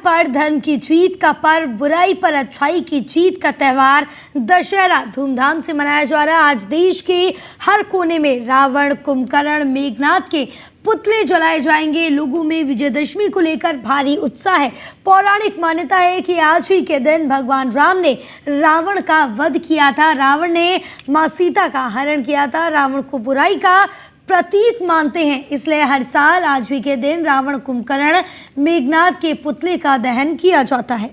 पर धर्म की जीत का पर्व, बुराई पर अच्छाई की जीत का त्यौहार दशहरा धूमधाम से मनाया जा रहा है। आज देश के हर कोने में रावण, कुंभकर्ण, मेघनाथ के पुतले जलाए जाएंगे। लोगों में विजयदशमी को लेकर भारी उत्साह है। पौराणिक मान्यता है कि आज ही के दिन भगवान राम ने रावण का वध किया था। रावण ने मां सीता का हरण किया था। रावण को बुराई का प्रतीक मानते हैं, इसलिए हर साल आज ही के दिन रावण, कुंभकर्ण, मेघनाथ के पुतले का दहन किया जाता है।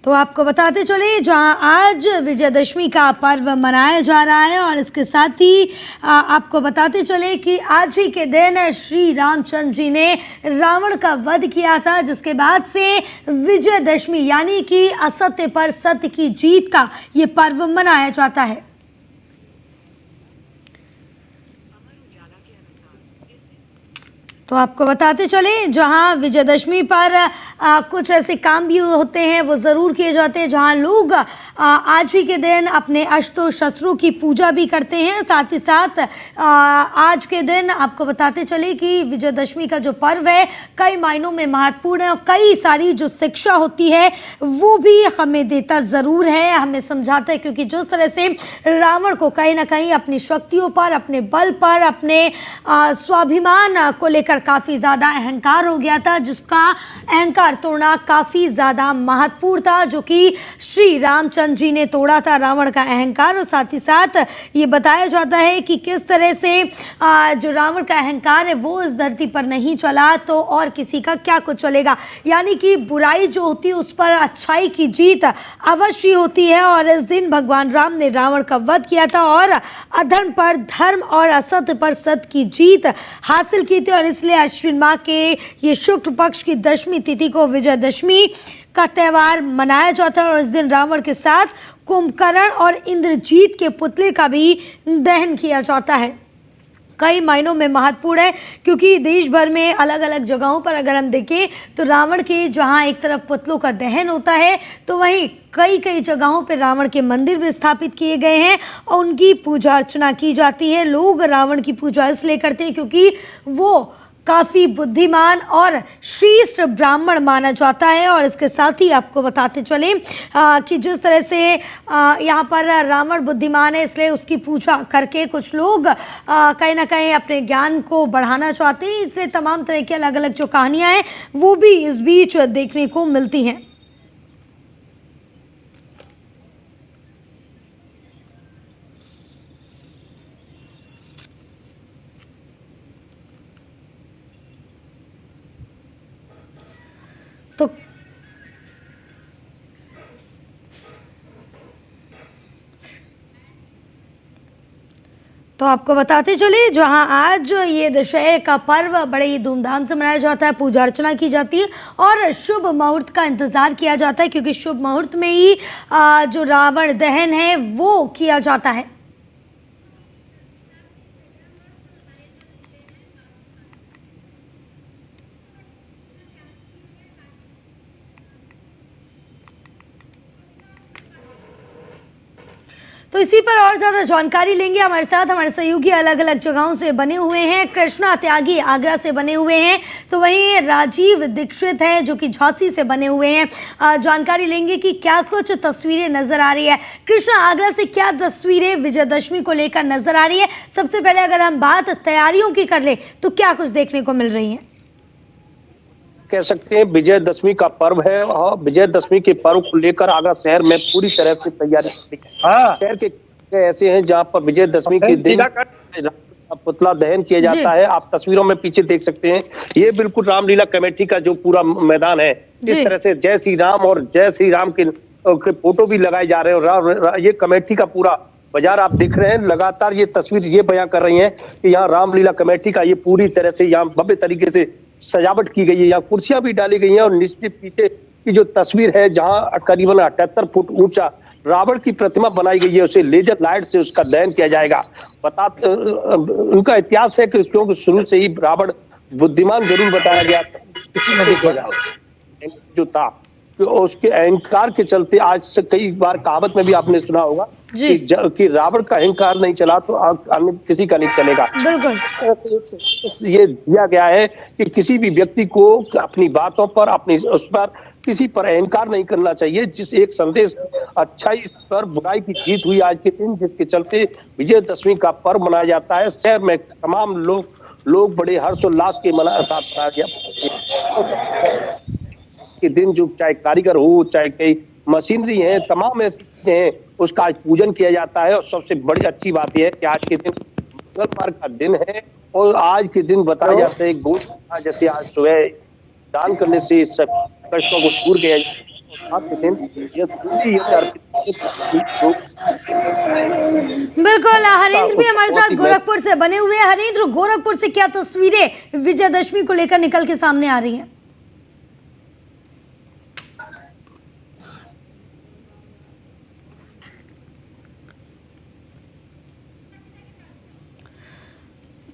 तो आपको बताते चले, जहां आज विजयदशमी का पर्व मनाया जा रहा है और इसके साथ ही आपको बताते चले कि आज ही के दिन श्री रामचंद्र जी ने रावण का वध किया था, जिसके बाद से विजयदशमी यानी कि असत्य पर सत्य की जीत का ये पर्व मनाया जाता है। तो आपको बताते चले, जहां विजयदशमी पर कुछ ऐसे काम भी होते हैं वो ज़रूर किए जाते हैं, जहां लोग आज ही के दिन अपने अस्त्रों शस्त्रों की पूजा भी करते हैं। साथ ही साथ आज के दिन आपको बताते चले कि विजयदशमी का जो पर्व है कई मायनों में महत्वपूर्ण है और कई सारी जो शिक्षा होती है वो भी हमें देता ज़रूर है, हमें समझाता है। क्योंकि जिस तरह से रावण को कहीं ना कहीं अपनी शक्तियों पर, अपने बल पर, अपने स्वाभिमान को लेकर काफ़ी ज़्यादा अहंकार हो गया था, जिसका अहंकार तोड़ना काफ़ी ज़्यादा महत्वपूर्ण था, जो कि श्री रामचंद्र जी ने तोड़ा था रावण का अहंकार। और साथ ही साथ ये बताया जाता है कि किस तरह से जो रावण का अहंकार है वो इस धरती पर नहीं चला तो और किसी का क्या कुछ चलेगा। यानी कि बुराई जो होती है उस पर अच्छाई की जीत अवश्य होती है। और इस दिन भगवान राम ने रावण का वध किया था और अधर्म पर धर्म और असत्य पर सत्य की जीत हासिल की थी। और इसलिए अश्विन माह के ये शुक्ल पक्ष की दशमी तिथि को विजयदशमी का त्यौहार मनाया जाता है। और इस दिन रावण के साथ कुंभकर्ण और इंद्रजीत के पुतले का भी दहन किया जाता है। कई मायनों में महत्वपूर्ण है, क्योंकि देश भर में अलग अलग जगहों पर अगर हम देखें तो रावण के जहां एक तरफ पुतलों का दहन होता है तो वहीं कई कई जगहों पर रावण के मंदिर भी स्थापित किए गए हैं और उनकी पूजा अर्चना की जाती है। लोग रावण की पूजा इसलिए करते हैं क्योंकि वो काफ़ी बुद्धिमान और श्रेष्ठ ब्राह्मण माना जाता है। और इसके साथ ही आपको बताते चले कि जिस तरह से यहाँ पर रावण बुद्धिमान है, इसलिए उसकी पूजा करके कुछ लोग कहीं ना कहीं अपने ज्ञान को बढ़ाना चाहते हैं। इसलिए तमाम तरह की अलग अलग जो कहानियाँ हैं वो भी इस बीच देखने को मिलती हैं। तो आपको बताते चले, जहां आज ये दशहरे का पर्व बड़े ही धूमधाम से मनाया जाता है, पूजा अर्चना की जाती है और शुभ मुहूर्त का इंतज़ार किया जाता है, क्योंकि शुभ मुहूर्त में ही जो रावण दहन है वो किया जाता है। तो इसी पर और ज़्यादा जानकारी लेंगे। हमारे साथ हमारे सहयोगी अलग अलग जगहों से बने हुए हैं। कृष्णा त्यागी आगरा से बने हुए हैं, तो वहीं राजीव दीक्षित है जो कि झांसी से बने हुए हैं। जानकारी लेंगे कि क्या कुछ तस्वीरें नज़र आ रही है। कृष्णा, आगरा से क्या तस्वीरें विजयदशमी को लेकर नज़र आ रही है? सबसे पहले अगर हम बात तैयारियों की कर ले तो क्या कुछ देखने को मिल रही है? कह सकते हैं विजयदशमी का पर्व है और विजयदशमी के पर्व को लेकर आगरा शहर में पूरी तरह से तैयारी शहर के ऐसे हैं जहां पर विजयदशमी के दिन पुतला दहन किया जाता है। आप तस्वीरों में पीछे देख सकते हैं, ये बिल्कुल रामलीला कमेटी का जो पूरा मैदान है, इस तरह से जय श्री राम और जय श्री राम के फोटो भी लगाए जा रहे हैं। और ये कमेटी का पूरा बाजार आप देख रहे हैं। लगातार ये तस्वीर ये बयां कर रही है कि यहाँ रामलीला कमेटी का ये पूरी तरह से यहाँ भव्य तरीके से सजावट की गई है। यहाँ कुर्सियां भी डाली गई हैं और निश्चित पीछे की जो तस्वीर है जहां करीबन 78 फुट ऊंचा रावण की प्रतिमा बनाई गई है, उसे लेजर लाइट से उसका दहन किया जाएगा। उनका इतिहास है कि क्योंकि शुरू से ही रावण बुद्धिमान जरूर बताया गया, किसी में जो था उसके अहंकार के चलते आज से कई बार कहावत में भी आपने सुना होगा जी कि रावण का अहंकार नहीं चला तो अन्य किसी का नहीं चलेगा। बिल्कुल ये दिया गया है कि किसी भी व्यक्ति को अपनी बातों पर अपनी उस पर किसी पर अहंकार नहीं करना चाहिए। जिस एक संदेश अच्छाई पर बुराई की जीत हुई आज के दिन, जिसके चलते विजयदशमी का पर्व मनाया जाता है। शहर में तमाम लोग बड़े हर्षोल्लास के साथ मनाया के दिन, जो चाहे कारीगर हो चाहे कई मशीनरी है, तमाम ऐसी चीजें हैं, उसका आज पूजन किया जाता है। और सबसे बड़ी अच्छी बात यह है कि आज के दिन मंगलवार का दिन है और आज के दिन बताया जाता है गोद जैसे आज सुबह दान करने से सब कष्टों को दूर किया जाता है। आज के दिन यह तुलसी बिल्कुल हरेंद्र भी हमारे बहुत साथ ही गोरखपुर से बने हुए हैं। हरेंद्र, गोरखपुर से क्या तस्वीरें विजयदशमी को लेकर निकल के सामने आ रही हैं?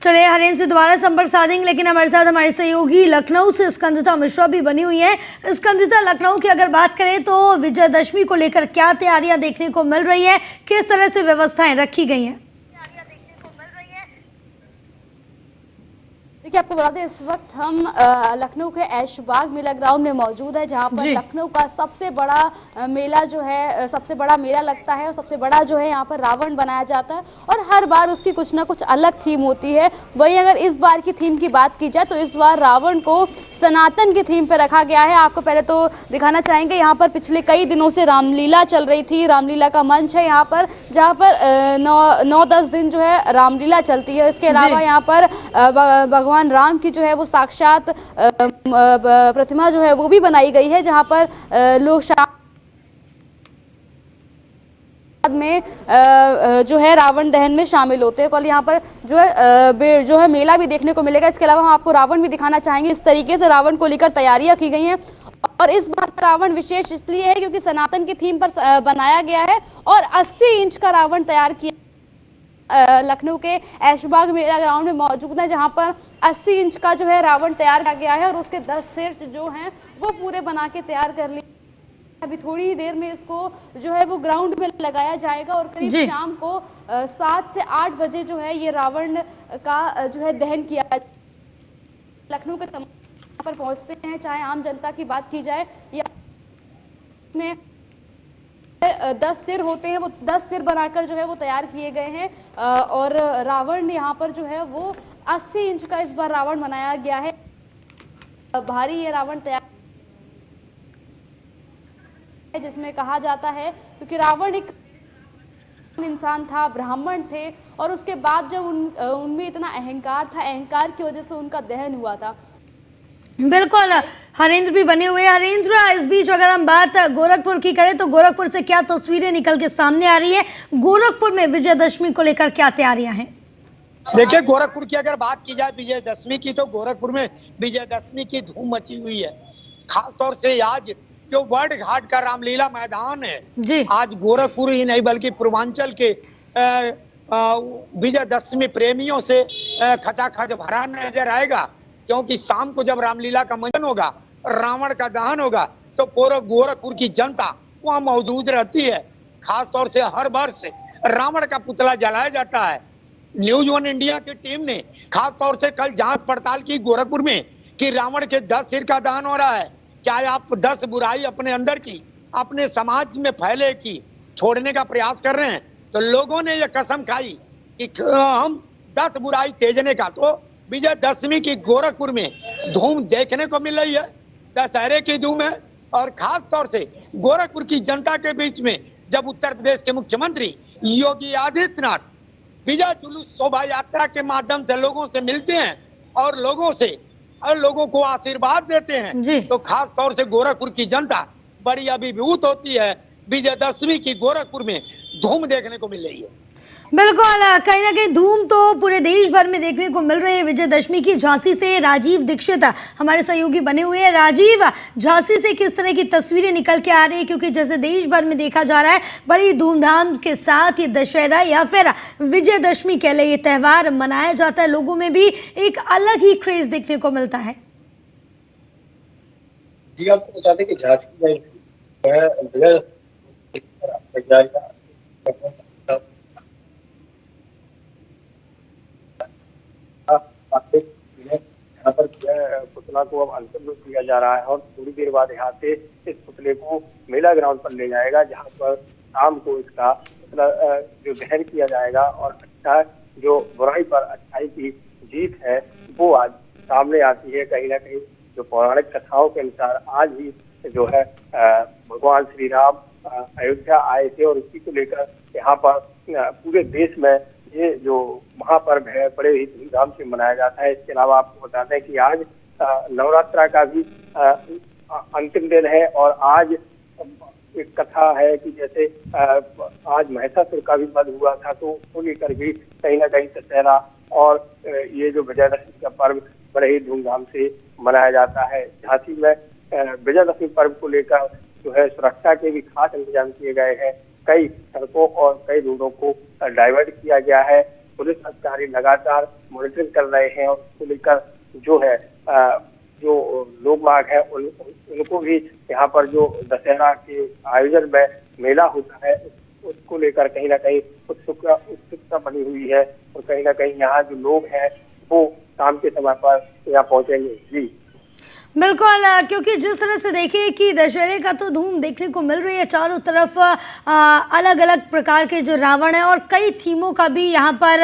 चलिए हरेंद्र से दोबारा संपर्क साधेंगे, लेकिन हमारे साथ हमारे सहयोगी लखनऊ से स्कंदिता मिश्रा भी बनी हुई है। स्कंदिता, लखनऊ की अगर बात करें तो विजयदशमी को लेकर क्या तैयारियां देखने को मिल रही है, किस तरह से व्यवस्थाएं रखी गई हैं? देखिए, आपको बता दें इस वक्त हम लखनऊ के ऐशबाग मेला ग्राउंड में मौजूद है, जहां पर लखनऊ का सबसे बड़ा मेला जो है, सबसे बड़ा मेला लगता है और सबसे बड़ा जो है यहाँ पर रावण बनाया जाता है और हर बार उसकी कुछ ना कुछ अलग थीम होती है। वहीं अगर इस बार की थीम की बात की जाए तो इस बार रावण को सनातन की थीम पर रखा गया है। आपको पहले तो दिखाना चाहेंगे, यहाँ पर पिछले कई दिनों से रामलीला चल रही थी। रामलीला का मंच है यहाँ पर, जहाँ पर 9-10 दिन जो है रामलीला चलती है। इसके अलावा यहाँ पर भगवान राम की जो है वो साक्षात प्रतिमा जो है वो भी बनाई गई है, जहाँ पर लोग में जो है रावण दहन में शामिल होते हैं। कल यहाँ पर जो है मेला भी देखने को मिलेगा। इसके अलावा हम आपको रावण भी दिखाना चाहेंगे। इस तरीके से रावण को लेकर तैयारियां की गई हैं और इस बार रावण विशेष इसलिए है क्योंकि सनातन की थीम पर बनाया गया है और 80 इंच का रावण तैयार किया लखनऊ के ऐशबाग मेला ग्राउंड में मौजूद है, जहां पर 80 इंच का जो है रावण तैयार किया गया है और उसके 10 सिर जो हैं वो पूरे बना के तैयार कर लिए। अभी थोड़ी ही देर में इसको जो है वो ग्राउंड में लगाया जाएगा और करीब शाम को 7 से 8 बजे जो है ये रावण का जो है दहन किया। लखनऊ के तमाम पर पहुंचते हैं, चाहे आम जनता की बात की जाए या में 10 सिर होते हैं, वो 10 सिर बनाकर जो है वो तैयार किए गए हैं और रावण यहाँ पर जो है वो 80 इंच का इस बार रावण बनाया गया है। भारी ये रावण तैयार है, जिसमें कहा जाता है क्योंकि रावण एक इंसान था, ब्राह्मण थे और उसके बाद जब उनमें इतना अहंकार था, अहंकार की वजह से उनका दहन हुआ था। बिल्कुल, हरेंद्र भी बने हुए हैं। हरेंद्र, इस बीच अगर हम बात गोरखपुर की करें तो गोरखपुर से क्या तस्वीरें निकल के सामने आ रही है? गोरखपुर में विजयदशमी को लेकर क्या तैयारियां हैं? देखिए, गोरखपुर की अगर बात की जाए विजयदशमी की, तो गोरखपुर में विजयदशमी की धूम मची हुई है। खासतौर से आज जो वर्ल्ड घाट का रामलीला मैदान है जी, आज गोरखपुर ही नहीं बल्कि पूर्वांचल के विजयदशमी प्रेमियों से खचाखच भरा नजर आएगा, क्योंकि शाम को जब रामलीला का मंचन होगा, रावण का दहन होगा, तो पूरा गोरखपुर की जनता वहां मौजूद रहती है। खासतौर से हर वर्ष रावण का पुतला जलाया जाता है। न्यूज 1 इंडिया की टीम ने खासतौर से कल जांच पड़ताल की गोरखपुर में कि रावण के 10 सिर का दहन हो रहा है। क्या आप 10 बुराई अपने अंदर की, अपने समाज में फैले की छोड़ने का प्रयास कर रहे हैं? तो लोगों ने यह कसम खाई कि हम 10 बुराई तेजने का। तो विजयदशमी की गोरखपुर में धूम देखने को मिल रही है, दशहरे की धूम है। और खास तौर से गोरखपुर की जनता के बीच में जब उत्तर प्रदेश के मुख्यमंत्री योगी आदित्यनाथ विजय जुलूस शोभा यात्रा के माध्यम से लोगों से मिलते हैं और लोगों को आशीर्वाद देते हैं, तो खास तौर से गोरखपुर की जनता बड़ी अभिभूत होती है। विजयदशमी की गोरखपुर में धूम देखने को मिल रही है। बिल्कुल, कहीं ना कहीं धूम तो पूरे देश भर में देखने को मिल रही है विजयदशमी की। झांसी से राजीव दीक्षित हमारे सहयोगी बने हुए हैं। राजीव, झांसी से किस तरह की तस्वीरें निकल के आ रही है? क्योंकि जैसे देश भर में देखा जा रहा है बड़ी धूमधाम के साथ ये दशहरा या फिर विजयदशमी कह ले, ये त्यौहार मनाया जाता है, लोगों में भी एक अलग ही क्रेज देखने को मिलता है। जी, आपसे बता दें कि झांसी में यहाँ पर पुतला को अब अंतिम रूप दिया जा रहा है और थोड़ी देर बाद यहाँ से इस पुतले को मेला ग्राउंड पर ले जाएगा, जहाँ पर शाम को इसका पुतला जो दहन किया जाएगा और अच्छा जो बुराई पर अच्छाई की जीत है वो आज सामने आती है। कहीं ना कहीं जो पौराणिक कथाओं के अनुसार आज ही जो है भगवान श्री राम अयोध्या आए थे और उसी को लेकर यहाँ पर पूरे देश में ये जो महापर्व है बड़े ही धूमधाम से मनाया जाता है। इसके अलावा आपको बता दें कि आज नवरात्रा का भी अंतिम दिन है और आज एक कथा है कि जैसे आज महिषासुर का भी वध हुआ था, तो उसको लेकर भी कहीं ना कहीं दशहरा और ये जो विजयदशमी का पर्व बड़े ही धूमधाम से मनाया जाता है। झांसी में विजयदशमी पर्व को लेकर जो है सुरक्षा के भी खास इंतजाम किए गए हैं। कई सड़कों और कई रोडों को डाइवर्ट किया गया है। पुलिस अधिकारी लगातार मॉनिटरिंग कर रहे हैं और उसको लेकर जो है जो लोग बाग है उनको भी यहाँ पर जो दशहरा के आयोजन में मेला होता है उसको लेकर कहीं ना कहीं उत्सुकता बनी हुई है और कहीं ना कहीं यहाँ जो लोग हैं वो शाम के समय पर यहाँ पहुंचेंगे। जी बिल्कुल, क्योंकि जिस तरह से देखिए कि दशहरे का तो धूम देखने को मिल रही है, चारों तरफ अलग अलग प्रकार के जो रावण है और कई थीमों का भी यहाँ पर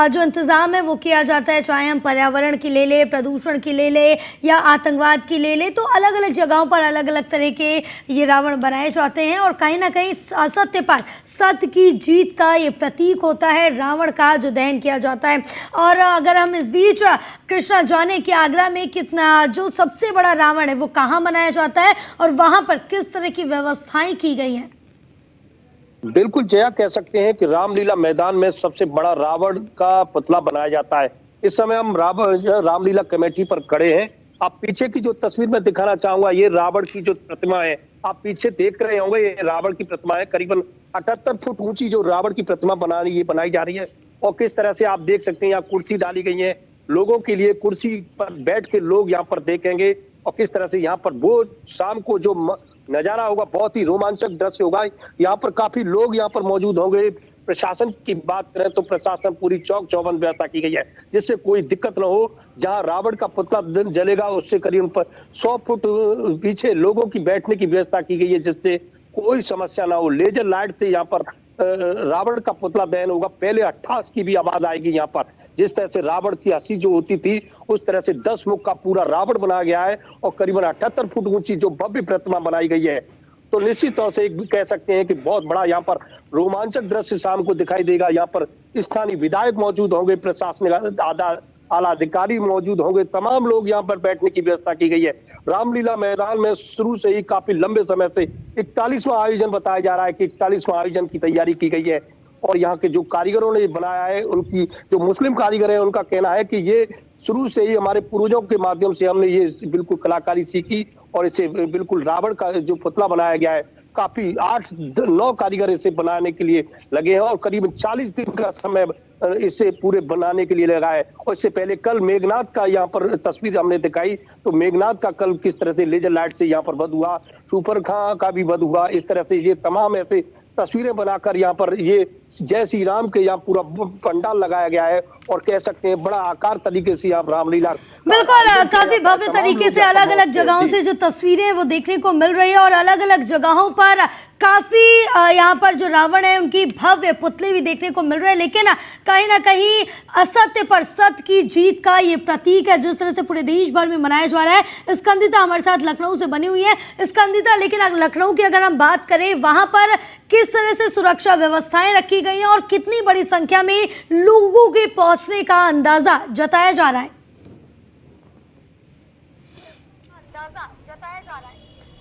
जो इंतज़ाम है वो किया जाता है। चाहे हम पर्यावरण की ले ले, प्रदूषण की ले ले या आतंकवाद की ले ले, तो अलग अलग जगहों पर अलग अलग तरह के ये रावण बनाए जाते हैं और कहीं ना कहीं असत्य पर सत्य की जीत का ये प्रतीक होता है, रावण का जो दहन किया जाता है। और अगर हम इस बीच कृष्णा जाने कि आगरा में कितना जो सबसे बड़ा रावण है वो कहाँ मनाया जाता है और वहां पर किस तरह की व्यवस्थाएं की गई हैं? बिल्कुल जया, कह सकते हैं कि रामलीला मैदान में सबसे बड़ा रावण का पुतला बनाया जाता है। इस समय हम रामलीला कमेटी पर खड़े हैं। आप पीछे की जो तस्वीर में दिखाना चाहूंगा, ये रावण की जो प्रतिमा है आप पीछे देख रहे होंगे, ये रावण की प्रतिमा है। करीबन 78 फुट ऊंची जो रावण की प्रतिमा बनाई जा रही है और किस तरह से आप देख सकते हैं यहाँ कुर्सी डाली गई है लोगों के लिए। कुर्सी पर बैठ के लोग यहाँ पर देखेंगे और किस तरह से यहाँ पर वो शाम को जो नजारा होगा बहुत ही रोमांचक दृश्य होगा। यहाँ पर काफी लोग यहाँ पर मौजूद होंगे। प्रशासन की बात करें तो प्रशासन पूरी चौक चौबंद व्यवस्था की गई है जिससे कोई दिक्कत न हो। जहाँ रावण का पुतला दिन जलेगा उससे करीब 100 फुट पीछे लोगों की बैठने की व्यवस्था की गई है जिससे कोई समस्या ना हो। लेजर लाइट से यहाँ पर रावण का पुतला दहन होगा। पहले 88 की भी आवाज आएगी यहाँ पर। जिस तरह से रावण की हंसी जो होती थी उस तरह से 10 मुख का पूरा रावण बनाया गया है और करीबन 78 फुट ऊंची जो भव्य प्रतिमा बनाई गई है। तो निश्चित तौर से कह सकते हैं कि बहुत बड़ा यहाँ पर रोमांचक दृश्य शाम को दिखाई देगा। यहाँ पर स्थानीय विधायक मौजूद होंगे, प्रशासनिक आला अधिकारी मौजूद होंगे, तमाम लोग यहाँ पर बैठने की व्यवस्था की गई है। रामलीला मैदान में शुरू से ही काफी लंबे समय से 41वां आयोजन बताया जा रहा है कि 41वां आयोजन की तैयारी की गई है और यहाँ के जो कारीगरों ने बनाया है, उनकी जो मुस्लिम कारीगर है उनका कहना है कि ये शुरू से ही हमारे पूर्वजों के माध्यम से हमने ये बिल्कुल कलाकारी सीखी और इसे बिल्कुल रावण का जो पुतला बनाया गया है। काफी 8-9 कारीगर इसे बनाने के लिए लगे हैं और करीब 40 दिन का समय इसे पूरे बनाने के लिए लगा है। और इससे पहले कल मेघनाथ का यहाँ पर तस्वीर हमने दिखाई, तो मेघनाथ का कल किस तरह से लेजर लाइट से यहाँ पर वध हुआ, सुपर खां का भी वध हुआ। इस तरह से ये तमाम ऐसे तस्वीरें बनाकर यहाँ पर ये जय श्री राम के यहाँ पूरा पंडाल लगाया गया है और कह सकते हैं बड़ा आकार तरीके से यहाँ रामलीला बिल्कुल काफी भव्य तरीके से अलग अलग जगहों से जो तस्वीरें वो देखने को मिल रही है और अलग अलग जगहों पर काफी यहाँ पर जो रावण है उनकी भव्य पुतले भी देखने को मिल रहे हैं। लेकिन कहीं ना कहीं असत्य पर सत्य की जीत का ये प्रतीक है जिस तरह से पूरे देश भर में मनाया जा रहा है। स्कंदिता हमारे साथ लखनऊ से बनी हुई है। स्कंदिता, लेकिन लखनऊ की अगर हम बात करें वहां पर किस तरह से सुरक्षा व्यवस्थाएं रखी गई हैं और कितनी बड़ी संख्या में लोगों के पहुंचने का अंदाजा जताया जा रहा है?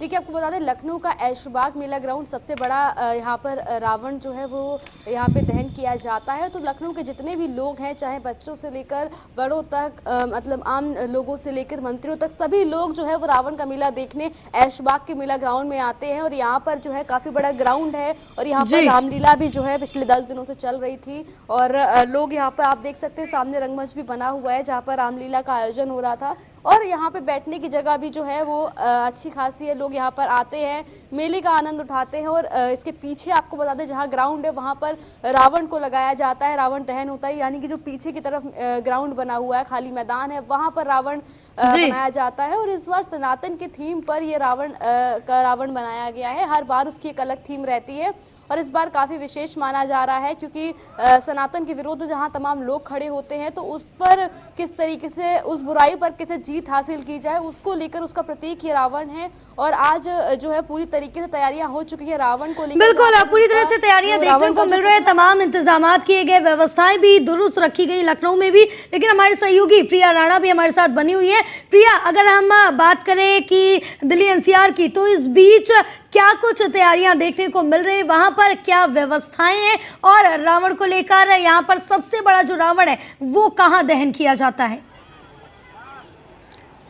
देखिए, आपको बता दें लखनऊ का ऐशबाग मेला ग्राउंड सबसे बड़ा यहाँ पर रावण जो है वो यहाँ पे दहन किया जाता है। तो लखनऊ के जितने भी लोग हैं, चाहे बच्चों से लेकर बड़ों तक, मतलब आम लोगों से लेकर मंत्रियों तक, सभी लोग जो है वो रावण का मेला देखने ऐशबाग के मेला ग्राउंड में आते हैं। और यहाँ पर जो है काफ़ी बड़ा ग्राउंड है और यहाँ पर रामलीला भी जो है पिछले 10 दिनों से चल रही थी और लोग यहाँ पर आप देख सकते हैं सामने रंगमंच भी बना हुआ है जहाँ पर रामलीला का आयोजन हो रहा था और यहाँ पे बैठने की जगह भी जो है वो अच्छी खासी है। लोग यहाँ पर आते हैं, मेले का आनंद उठाते हैं। और इसके पीछे आपको बता दें जहाँ ग्राउंड है वहाँ पर रावण को लगाया जाता है, रावण दहन होता है। यानी कि जो पीछे की तरफ ग्राउंड बना हुआ है, खाली मैदान है, वहाँ पर रावण बनाया जाता है। और इस बार सनातन के थीम पर ये रावण बनाया गया है। हर बार उसकी एक अलग थीम रहती है और इस बार काफी विशेष माना जा रहा है, क्योंकि सनातन के विरोध में जहां तमाम लोग खड़े होते हैं तो उस पर किस तरीके से, उस बुराई पर कैसे जीत हासिल की जाए, उसको लेकर उसका प्रतीक ये रावण है। और आज जो है पूरी तरीके से तैयारियां हो चुकी है रावण को लेकर। बिल्कुल, पूरी तरह से तैयारियां देखने को मिल रही है, तमाम इंतजामात किए गए, व्यवस्थाएं भी दुरुस्त रखी गई लखनऊ में भी। लेकिन हमारे सहयोगी प्रिया राणा भी हमारे साथ बनी हुई है। प्रिया, अगर हम बात करें कि दिल्ली एनसीआर की, तो इस बीच क्या कुछ तैयारियां देखने को मिल रही है, वहां पर क्या व्यवस्थाएं हैं, और रावण को लेकर यहाँ पर सबसे बड़ा जो रावण है वो कहाँ दहन किया जाता है?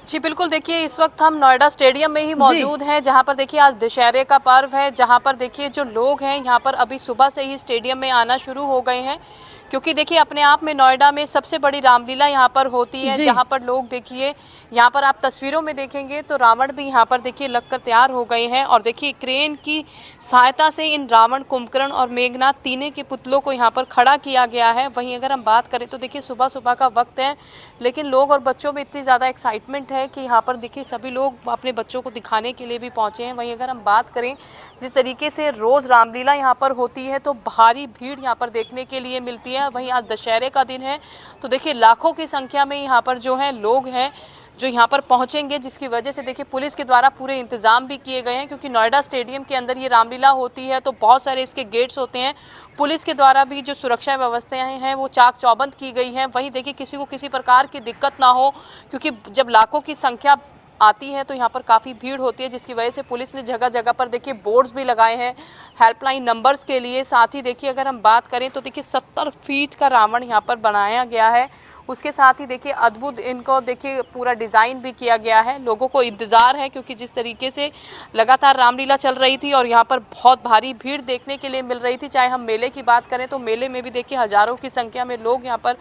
जी बिल्कुल, देखिए इस वक्त हम नोएडा स्टेडियम में ही मौजूद हैं, जहां पर देखिए आज दशहरे का पर्व है, जहां पर देखिए जो लोग हैं यहाँ पर अभी सुबह से ही स्टेडियम में आना शुरू हो गए हैं। क्योंकि देखिए अपने आप में नोएडा में सबसे बड़ी रामलीला यहाँ पर होती है, जहाँ पर लोग देखिए यहाँ पर आप तस्वीरों में देखेंगे तो रावण भी यहाँ पर देखिए लगकर तैयार हो गए हैं। और देखिए क्रेन की सहायता से इन रावण, कुंभकर्ण और मेघनाथ तीनों के पुतलों को यहाँ पर खड़ा किया गया है। वहीं अगर हम बात करें तो देखिए सुबह सुबह का वक्त है, लेकिन लोग और बच्चों में इतनी ज़्यादा एक्साइटमेंट है कि यहाँ पर देखिए सभी लोग अपने बच्चों को दिखाने के लिए भी पहुँचे हैं। वहीं अगर हम बात करें जिस तरीके से रोज़ रामलीला यहाँ पर होती है तो भारी भीड़ यहाँ पर देखने के लिए मिलती है। वहीं आज दशहरे का दिन है तो देखिए लाखों की संख्या में यहाँ पर जो है लोग हैं जो यहाँ पर पहुँचेंगे, जिसकी वजह से देखिए पुलिस के द्वारा पूरे इंतजाम भी किए गए हैं। क्योंकि नोएडा स्टेडियम के अंदर ये रामलीला होती है तो बहुत सारे इसके गेट्स होते हैं, पुलिस के द्वारा भी जो सुरक्षा व्यवस्थाएं हैं वो चाक चौबंद की गई हैं। वहीं देखिए किसी को किसी प्रकार की दिक्कत ना हो, क्योंकि जब लाखों की संख्या आती है तो यहाँ पर काफ़ी भीड़ होती है, जिसकी वजह से पुलिस ने जगह जगह पर देखिए बोर्ड्स भी लगाए हैं हेल्पलाइन नंबर्स के लिए। साथ ही देखिए अगर हम बात करें तो देखिए 70 फीट का रावण यहाँ पर बनाया गया है। उसके साथ ही देखिए अद्भुत इनको देखिए पूरा डिज़ाइन भी किया गया है। लोगों को इंतज़ार है, क्योंकि जिस तरीके से लगातार रामलीला चल रही थी और यहाँ पर बहुत भारी भीड़ देखने के लिए मिल रही थी। चाहे हम मेले की बात करें तो मेले में भी देखिए हज़ारों की संख्या में लोग यहाँ पर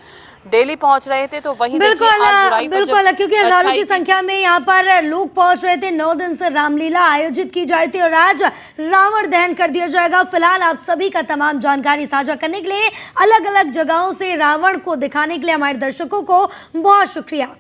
डेली पहुंच रहे थे। तो वहीं बिल्कुल, क्योंकि हजारों की संख्या में यहाँ पर लोग पहुंच रहे थे। 9 दिन से रामलीला आयोजित की जा रही थी और आज रावण दहन कर दिया जाएगा। फिलहाल आप सभी का तमाम जानकारी साझा करने के लिए, अलग अलग जगहों से रावण को दिखाने के लिए हमारे दर्शकों को बहुत शुक्रिया।